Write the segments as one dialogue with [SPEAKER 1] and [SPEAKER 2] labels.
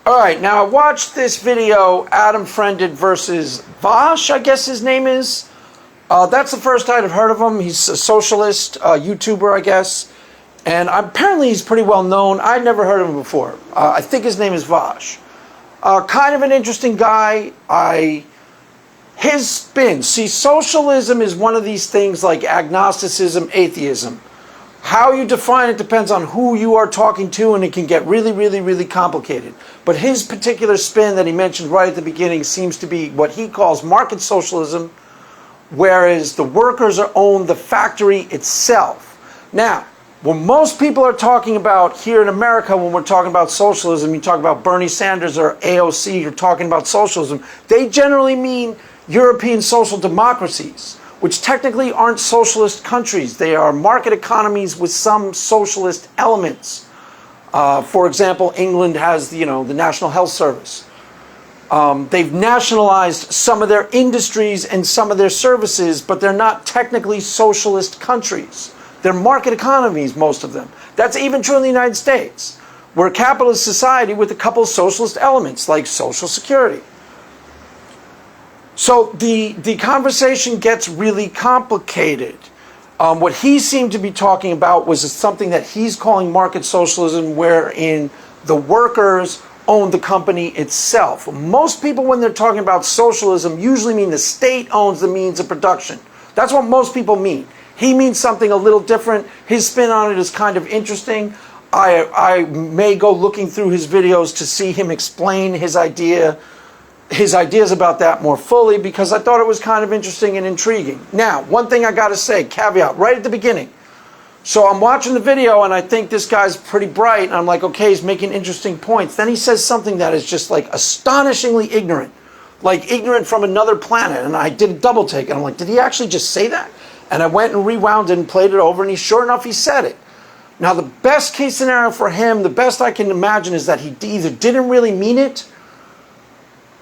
[SPEAKER 1] All right, now I watched this video, Adam Friended versus Vaush, I guess his name is. That's the first I'd have heard of him. He's a socialist YouTuber, I guess. And apparently he's pretty well known. I'd never heard of him before. I think his name is Vaush. Kind of an interesting guy. His spin. See, socialism is one of these things like agnosticism, atheism. How you define it depends on who you are talking to, and it can get really, really, really complicated. But his particular spin that he mentioned right at the beginning seems to be what he calls market socialism, whereas the workers own the factory itself. Now, when most people are talking about here in America, when we're talking about socialism, you talk about Bernie Sanders or AOC, you're talking about socialism, they generally mean European social democracies, which technically aren't socialist countries. They are market economies with some socialist elements. For example, England has, the National Health Service. They've nationalized some of their industries and some of their services, but they're not technically socialist countries. They're market economies, most of them. That's even true in the United States. We're a capitalist society with a couple of socialist elements, like Social Security. So the conversation gets really complicated. What he seemed to be talking about was something that he's calling market socialism, wherein the workers own the company itself. Most people, when they're talking about socialism, usually mean the state owns the means of production. That's what most people mean. He means something a little different. His spin on it is kind of interesting. I may go looking through his videos to see him explain his ideas about that more fully, because I thought it was kind of interesting and intriguing. Now, one thing I got to say, caveat, right at the beginning. So I'm watching the video and I think this guy's pretty bright, and I'm like, okay, he's making interesting points. Then he says something that is just like astonishingly ignorant, like ignorant from another planet. And I did a double take and I'm like, did he actually just say that? And I went and rewound it and played it over, and sure enough, he said it. Now, the best case scenario for him, the best I can imagine, is that he either didn't really mean it,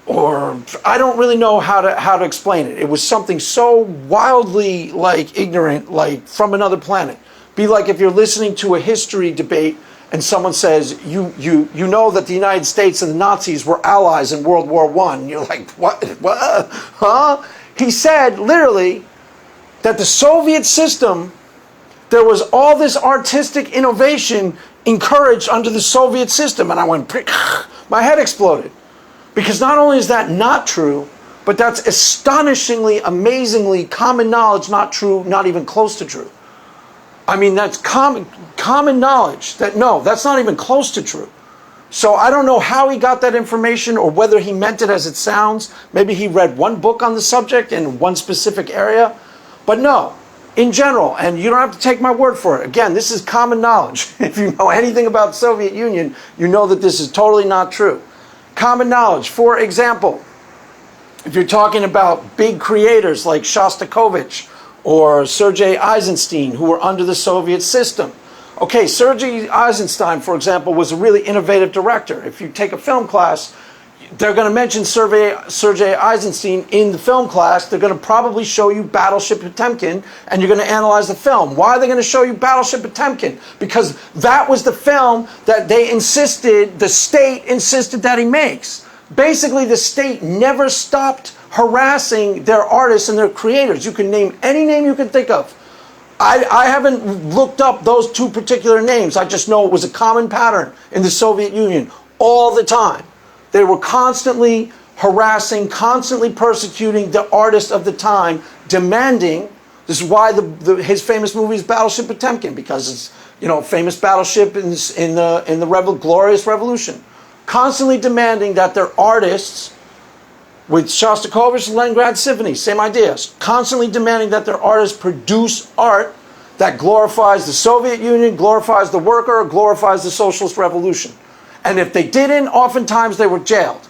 [SPEAKER 1] or I don't really know how to explain it. It was something so wildly ignorant, like from another planet. Be like if you're listening to a history debate and someone says, you know that the United States and the Nazis were allies in World War I. And you're like, what? Huh? He said, literally, that the Soviet system, there was all this artistic innovation encouraged under the Soviet system. And I went, my head exploded. Because not only is that not true, but that's astonishingly, amazingly common knowledge, not true, not even close to true. I mean, that's common knowledge that, no, that's not even close to true. So I don't know how he got that information or whether he meant it as it sounds. Maybe he read one book on the subject in one specific area. But no, in general, and you don't have to take my word for it. Again, this is common knowledge. If you know anything about the Soviet Union, you know that this is totally not true. Common knowledge, for example, if you're talking about big creators like Shostakovich or Sergei Eisenstein, who were under the Soviet system. Okay, Sergei Eisenstein, for example, was a really innovative director. If you take a film class, they're going to mention Sergei Eisenstein in the film class. They're going to probably show you Battleship Potemkin, and you're going to analyze the film. Why are they going to show you Battleship Potemkin? Because that was the film that the state insisted that he makes. Basically, the state never stopped harassing their artists and their creators. You can name any name you can think of. I haven't looked up those two particular names. I just know it was a common pattern in the Soviet Union all the time. They were constantly harassing, constantly persecuting the artists of the time, demanding. This is why his famous movie is Battleship Potemkin, because it's famous battleship in the Glorious Revolution. Constantly demanding that their artists, with Shostakovich and Leningrad Symphony, same ideas. Constantly demanding that their artists produce art that glorifies the Soviet Union, glorifies the worker, glorifies the socialist revolution. And if they didn't, oftentimes they were jailed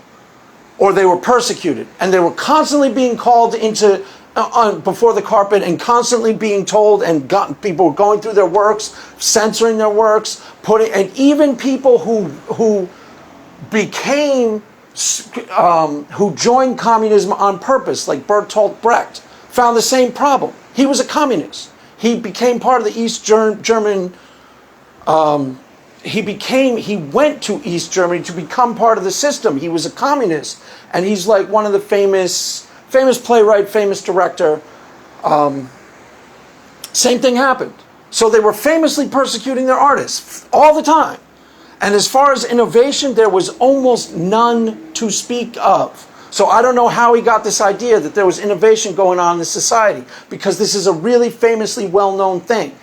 [SPEAKER 1] or they were persecuted. And they were constantly being called into before the carpet and constantly being told, and people were going through their works, censoring their works, and even people who joined communism on purpose, like Bertolt Brecht, found the same problem. He was a communist. He became part of the East German he went to East Germany to become part of the system. He was a communist, and he's like one of the famous playwright, famous director. Same thing happened. So they were famously persecuting their artists all the time. And as far as innovation, there was almost none to speak of. So I don't know how he got this idea that there was innovation going on in the society, because this is a really famously well-known thing.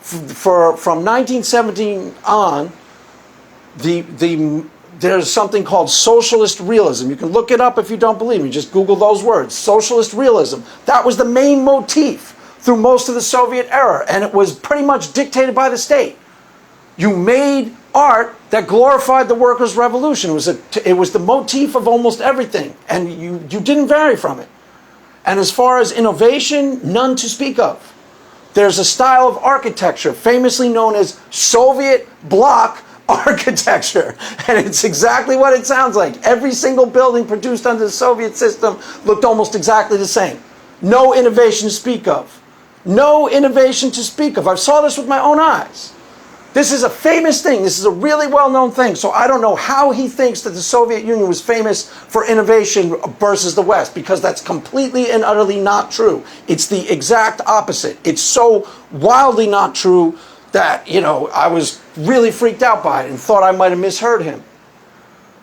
[SPEAKER 1] From 1917 on, there's something called socialist realism. You can look it up if you don't believe me. Just Google those words, socialist realism. That was the main motif through most of the Soviet era, and it was pretty much dictated by the state. You made art that glorified the workers' revolution. It was the motif of almost everything, and you didn't vary from it. And as far as innovation, none to speak of. There's a style of architecture famously known as Soviet bloc architecture, and it's exactly what it sounds like. Every single building produced under the Soviet system looked almost exactly the same. No innovation to speak of. No innovation to speak of. I saw this with my own eyes. This is a famous thing. This is a really well-known thing. So I don't know how he thinks that the Soviet Union was famous for innovation versus the West, because that's completely and utterly not true. It's the exact opposite. It's so wildly not true that, I was really freaked out by it and thought I might have misheard him.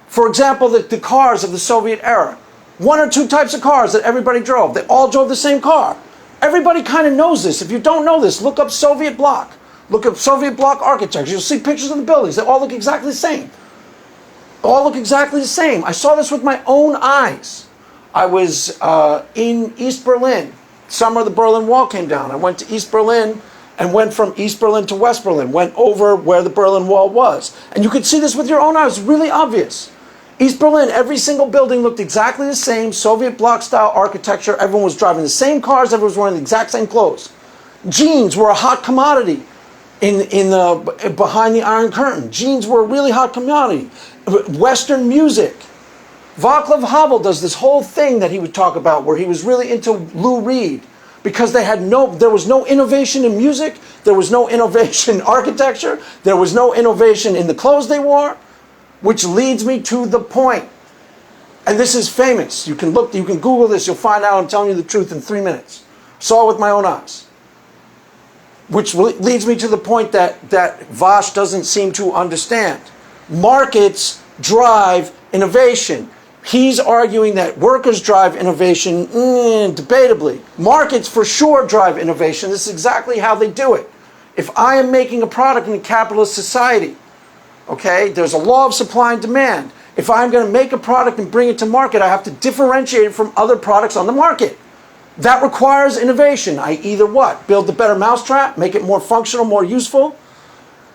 [SPEAKER 1] For example, the cars of the Soviet era. One or two types of cars that everybody drove. They all drove the same car. Everybody kind of knows this. If you don't know this, look up Soviet bloc. Look up Soviet bloc architecture. You'll see pictures of the buildings. They all look exactly the same. All look exactly the same. I saw this with my own eyes. I was in East Berlin. Summer the Berlin Wall came down. I went to East Berlin and went from East Berlin to West Berlin. Went over where the Berlin Wall was. And you could see this with your own eyes. It's really obvious. East Berlin, every single building looked exactly the same. Soviet bloc style architecture. Everyone was driving the same cars. Everyone was wearing the exact same clothes. Jeans were a hot commodity. Behind the Iron Curtain. Jeans were a really hot commodity. Western music. Václav Havel does this whole thing that he would talk about where he was really into Lou Reed, because there was no innovation in music, there was no innovation in architecture, there was no innovation in the clothes they wore, which leads me to the point. And this is famous. You can Google this, you'll find out I'm telling you the truth in 3 minutes. Saw it with my own eyes. Which leads me to the point that Vaush doesn't seem to understand. Markets drive innovation. He's arguing that workers drive innovation, debatably. Markets for sure drive innovation. This is exactly how they do it. If I am making a product in a capitalist society, okay, there's a law of supply and demand. If I'm going to make a product and bring it to market, I have to differentiate it from other products on the market. That requires innovation. I either what? Build the better mousetrap, make it more functional, more useful.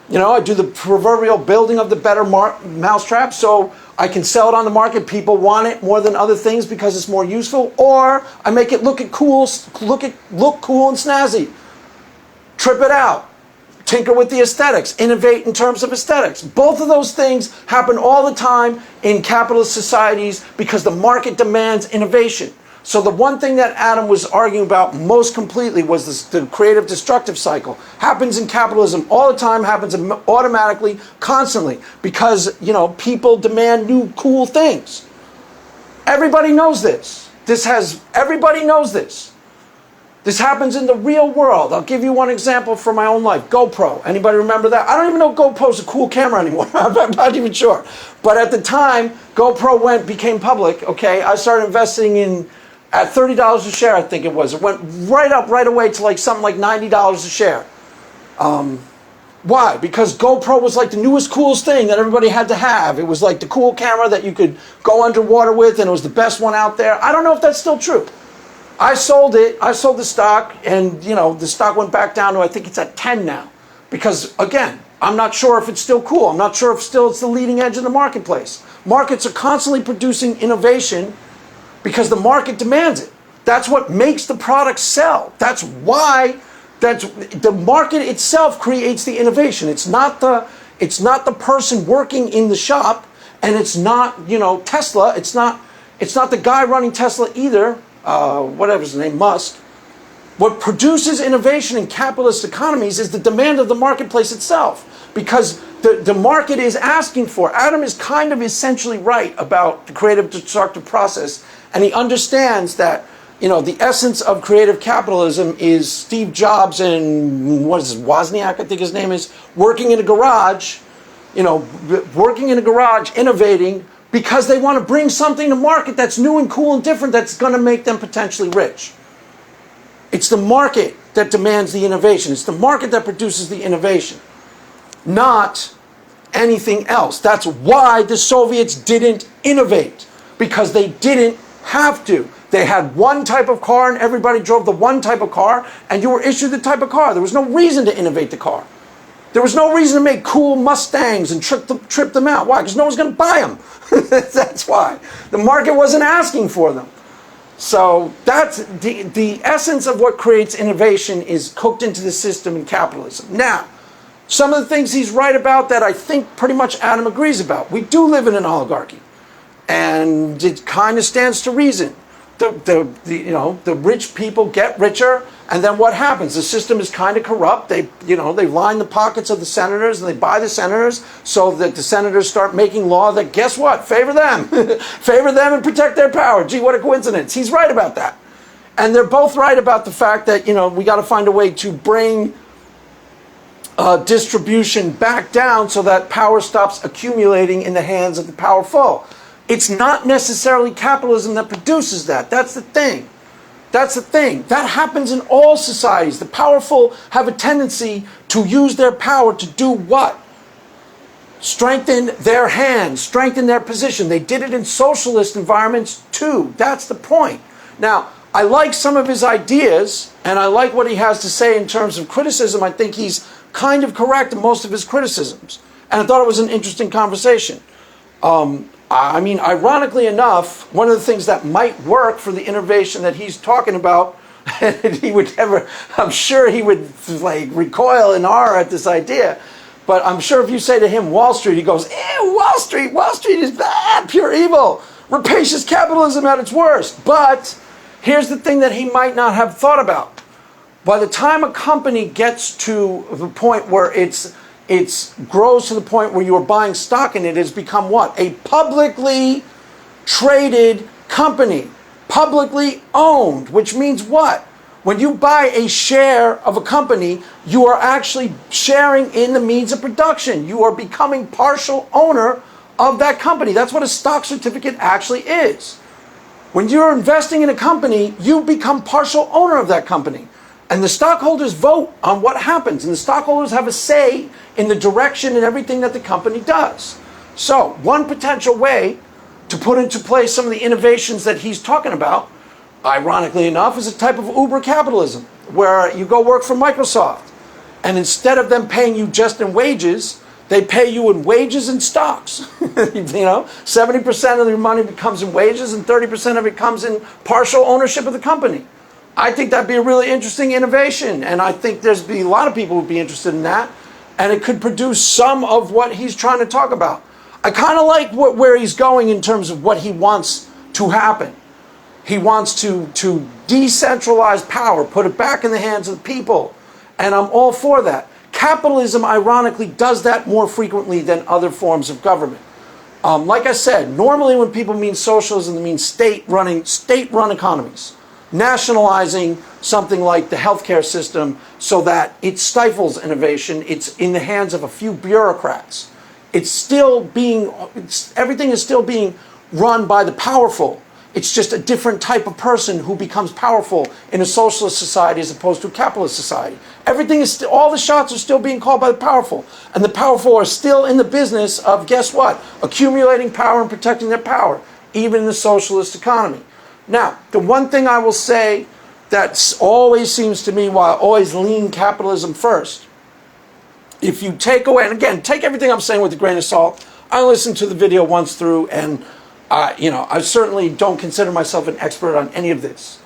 [SPEAKER 1] I do the proverbial building of the better mousetrap so I can sell it on the market. People want it more than other things because it's more useful. Or I make it look cool and snazzy. Trip it out. Tinker with the aesthetics. Innovate in terms of aesthetics. Both of those things happen all the time in capitalist societies because the market demands innovation. So the one thing that Adam was arguing about most completely was the creative destructive cycle. Happens in capitalism all the time, happens automatically, constantly, because, people demand new cool things. Everybody knows this. Everybody knows this. This happens in the real world. I'll give you one example from my own life. GoPro. Anybody remember that? I don't even know GoPro's a cool camera anymore. I'm not even sure. But at the time, GoPro became public, okay, I started investing at $30 a share, I think it was. It went right up right away to something like $90 a share. Why? Because GoPro was like the newest, coolest thing that everybody had to have. It was like the cool camera that you could go underwater with, and it was the best one out there. I don't know if that's still true. I sold it. I sold the stock, and the stock went back down to, I think it's at 10 now. Because again, I'm not sure if it's still cool. I'm not sure if still it's the leading edge of the marketplace. Markets are constantly producing innovation because the market demands it. That's what makes the product sell. That's why the market itself creates the innovation. It's not the person working in the shop, and it's not Tesla. It's not the guy running Tesla either. Whatever his name, Musk. What produces innovation in capitalist economies is the demand of the marketplace itself, because the market is asking for. Adam is kind of essentially right about the creative destructive process, and he understands that, you know, the essence of creative capitalism is Steve Jobs and, what is it, Wozniak, I think his name is, working in a garage, you know, innovating, because they want to bring something to market that's new and cool and different that's going to make them potentially rich. It's the market that demands the innovation. It's the market that produces the innovation, not anything else. That's why the Soviets didn't innovate, because they didn't have to. They had one type of car and everybody drove the one type of car, and you were issued the type of car. There was no reason to innovate the car. There was no reason to make cool Mustangs and trip them out. Why? Because no one's going to buy them. That's why. The market wasn't asking for them. So that's the essence of what creates innovation, is cooked into the system in capitalism. Now, some of the things he's right about that I think pretty much Adam agrees about. We do live in an oligarchy, and it kind of stands to reason. The rich people get richer, and then what happens? The system is kind of corrupt. They line the pockets of the senators, and they buy the senators, so that the senators start making law that, guess what, favor them. Favor them and protect their power. Gee, what a coincidence. He's right about that. And they're both right about the fact that, you know, we got to find a way to bring distribution back down so that power stops accumulating in the hands of the powerful. It's not necessarily capitalism that produces that. That's the thing. That's the thing. That happens in all societies. The powerful have a tendency to use their power to do what? Strengthen their hands, strengthen their position. They did it in socialist environments too. That's the point. Now, I like some of his ideas, and I like what he has to say in terms of criticism. I think he's kind of correct in most of his criticisms. And I thought it was an interesting conversation. I mean, ironically enough, one of the things that might work for the innovation that he's talking about, and he would never, I'm sure he would like recoil in horror at this idea, but I'm sure if you say to him Wall Street, he goes, ew, Wall Street is bad, pure evil, rapacious capitalism at its worst. But here's the thing that he might not have thought about. By the time a company gets to the point where it grows to the point where you are buying stock in it, has become what? A publicly traded company, publicly owned, which means what? When you buy a share of a company, you are actually sharing in the means of production. You are becoming partial owner of that company. That's what a stock certificate actually is. When you're investing in a company, you become partial owner of that company. And the stockholders vote on what happens, and the stockholders have a say in the direction and everything that the company does. So, one potential way to put into place some of the innovations that he's talking about, ironically enough, is a type of Uber capitalism, where you go work for Microsoft, and instead of them paying you just in wages, they pay you in wages and stocks. 70% of your money comes in wages, and 30% of it comes in partial ownership of the company. I think that'd be a really interesting innovation, and I think there's a lot of people who'd be interested in that, and it could produce some of what he's trying to talk about. I kind of like where he's going in terms of what he wants to happen. He wants to decentralize power, put it back in the hands of the people, and I'm all for that. Capitalism, ironically, does that more frequently than other forms of government. Like I said, normally when people mean socialism, they mean state-run economies. Nationalizing something like the healthcare system so that it stifles innovation. It's in the hands of a few bureaucrats. Everything is still being run by the powerful. It's just a different type of person who becomes powerful in a socialist society as opposed to a capitalist society. All the shots are still being called by the powerful. And the powerful are still in the business of, guess what? Accumulating power and protecting their power, even in the socialist economy. Now, the one thing I will say that always seems to me, while I always lean capitalism first, if you take away, and again, take everything I'm saying with a grain of salt. I listened to the video once through, and I certainly don't consider myself an expert on any of this.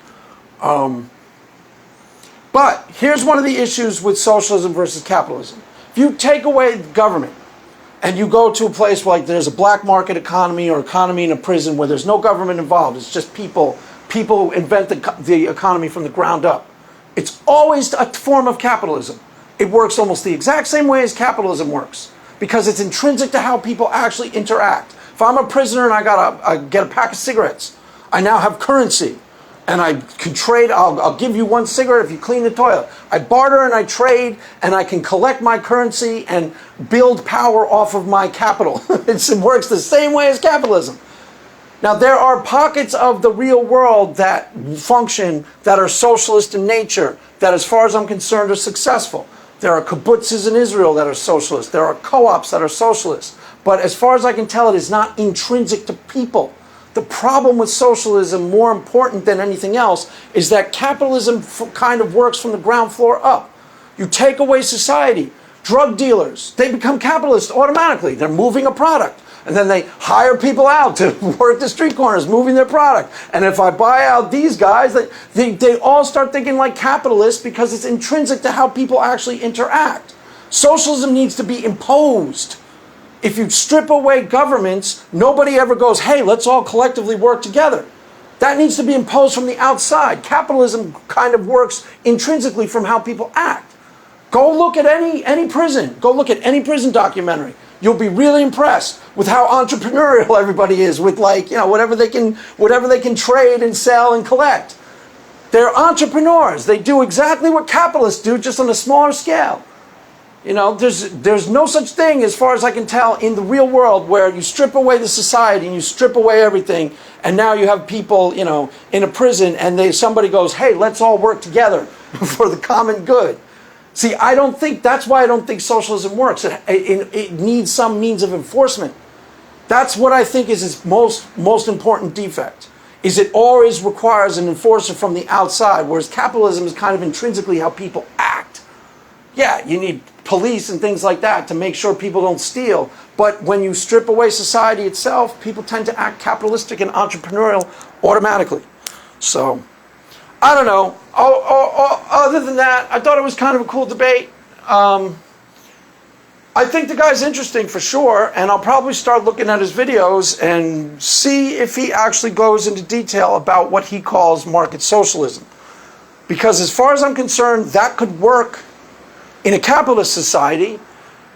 [SPEAKER 1] But here's one of the issues with socialism versus capitalism. If you take away government, and you go to a place like there's a black market economy or economy in a prison where there's no government involved, it's just people who invent the economy from the ground up. It's always a form of capitalism. It works almost the exact same way as capitalism works. because it's intrinsic to how people actually interact. If I'm a prisoner and I get a pack of cigarettes, I now have currency. And I can trade, I'll give you one cigarette if you clean the toilet. I barter and I trade, and I can collect my currency and build power off of my capital. It works the same way as capitalism. Now, there are pockets of the real world that function that are socialist in nature, that as far as I'm concerned are successful. There are kibbutzes in Israel that are socialist. There are co-ops that are socialist. But as far as I can tell, it is not intrinsic to people. The problem with socialism, more important than anything else, is that capitalism kind of works from the ground floor up. You take away society. Drug dealers, they become capitalists automatically. They're moving a product. And then they hire people out to work the street corners, moving their product. And if I buy out these guys, they all start thinking like capitalists because it's intrinsic to how people actually interact. Socialism needs to be imposed. If you strip away governments, nobody ever goes, hey, let's all collectively work together. That needs to be imposed from the outside. Capitalism kind of works intrinsically from how people act. Go look at any prison. Go look at any prison documentary. You'll be really impressed with how entrepreneurial everybody is with, like, whatever they can trade and sell and collect. They're entrepreneurs. They do exactly what capitalists do, just on a smaller scale. There's no such thing, as far as I can tell, in the real world where you strip away the society and you strip away everything, and now you have people, in a prison, and somebody goes, hey, let's all work together for the common good. See, that's why I don't think socialism works. It needs some means of enforcement. That's what I think is its most important defect, is it always requires an enforcer from the outside, whereas capitalism is kind of intrinsically how people act. Yeah, you need police and things like that to make sure people don't steal. But when you strip away society itself, people tend to act capitalistic and entrepreneurial automatically. So, I don't know. Other than that, I thought it was kind of a cool debate. I think the guy's interesting for sure, and I'll probably start looking at his videos and see if he actually goes into detail about what he calls market socialism. Because as far as I'm concerned, that could work in a capitalist society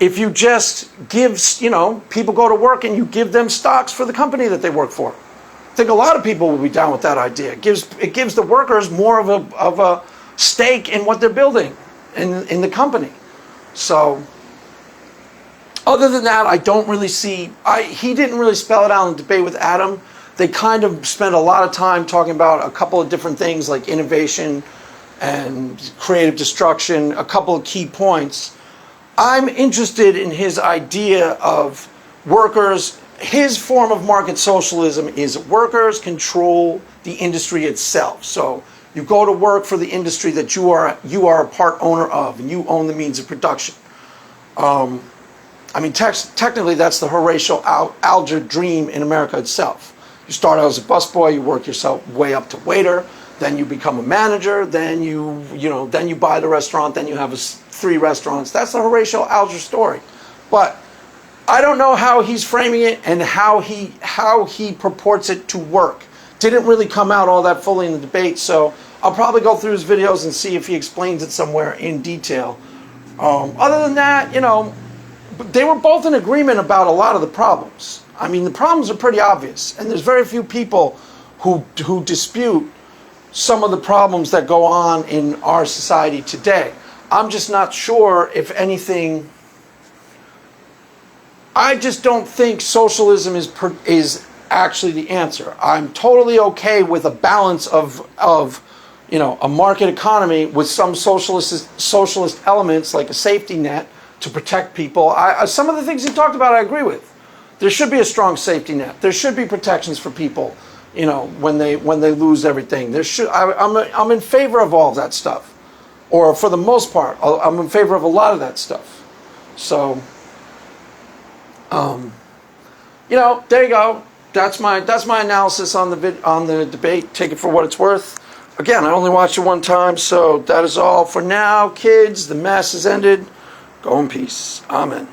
[SPEAKER 1] if you just give, people go to work and you give them stocks for the company that they work for. I think a lot of people will be down with that idea. It gives the workers more of a stake in what they're building in the company. So, other than that, I don't really see, he didn't really spell it out in the debate with Adam. They kind of spent a lot of time talking about a couple of different things like innovation and creative destruction, a couple of key points. I'm interested in his idea of workers. His form of market socialism is workers control the industry itself. So you go to work for the industry that you are a part owner of, and you own the means of production. Technically that's the Horatio Alger dream in America itself. You start out as a busboy, you work yourself way up to waiter, then you become a manager, then you buy the restaurant, then you have 3 restaurants. That's the Horatio Alger story. But I don't know how he's framing it and how he purports it to work. Didn't really come out all that fully in the debate, so I'll probably go through his videos and see if he explains it somewhere in detail. Other than that, they were both in agreement about a lot of the problems. I mean, the problems are pretty obvious, and there's very few people who dispute some of the problems that go on in our society today. I'm just not sure if anything. I just don't think socialism is actually the answer. I'm totally okay with a balance of a market economy with some socialist elements like a safety net to protect people. Some of the things he talked about I agree with. There should be a strong safety net. There should be protections for people, when they lose everything. I'm in favor of all of that stuff, or for the most part, I'm in favor of a lot of that stuff. So. There you go. That's my analysis on the debate. Take it for what it's worth. Again, I only watched it one time, so that is all for now, kids. The mass has ended. Go in peace. Amen.